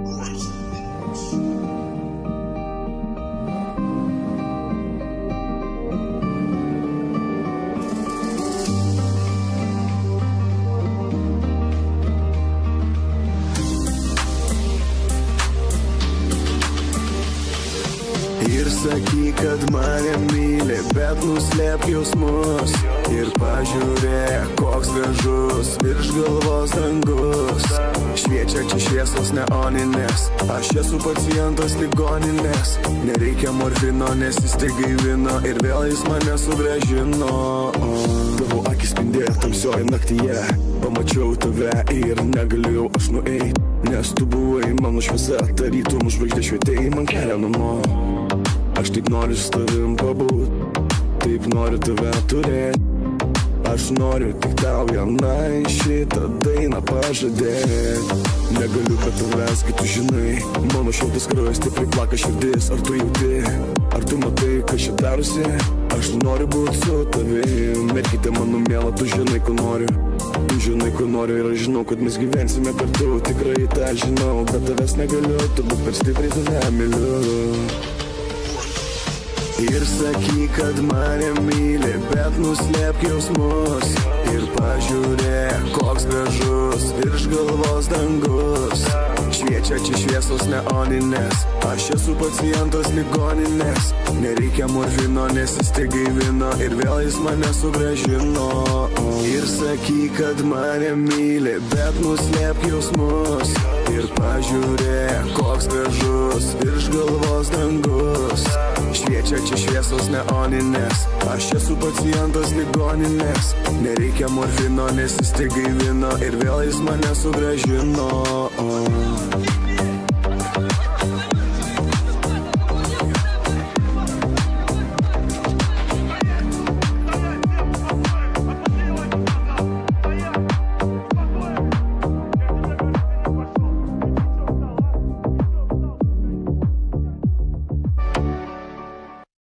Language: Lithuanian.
Ir sakyk, kad mane myli, bet nuslėpk jausmus. Ir pažiūrėk, koks gražus virš galvos dangus. Šviečia čia šviesos neoninės, aš esu pacientas ligoninės. Nereikia morfino, nes jis tik gaivino ir vėl jis mane sugrąžino. Tavo akis spindėjo tamsioje naktyje, pamačiau tave ir negalėjau aš nueit. Nes tu buvai mano šviesa, tarytum žvaigždė švietėjai man kelią namo. Aš taip noriu su tavim pabūt, taip noriu tave turėt. Aš noriu tik tau vienai šitą dainą pažadėt. Negaliu be tavęs, kai tu žinai, mano šiltas kraujas stipriai plaka širdis. Ar tu jauti, ar tu matai, kas čia darosi? Aš noriu būt su tavim, merkyte mano miela, tu žinai, ko noriu. Tu žinai, ko noriu ir aš žinau, kad mes gyvensime kartu. Tikrai tą žinau, bet tavęs negaliu, turbūt per stipriai tave myliu. Ir sakyk, kad mane myli, bet nuslėpk jausmus. Ir pažiūrėk, koks gražus virš galvos dangus. Šviečia čia šviesos neoninės, aš esu pacientas ligoninės. Nereikia morfino, nes jis tik gaivino ir vėl jis mane sugrąžino. Ir sakyk, kad mane myli, bet nuslėpk jausmus. Ir pažiūrėk, koks gražus virš galvos dangus. Šviečia čia šviesos neoninės, aš esu pacientas ligoninės. Nereikia morfino, nes jis tik gaivino ir vėl jis mane sugrąžino.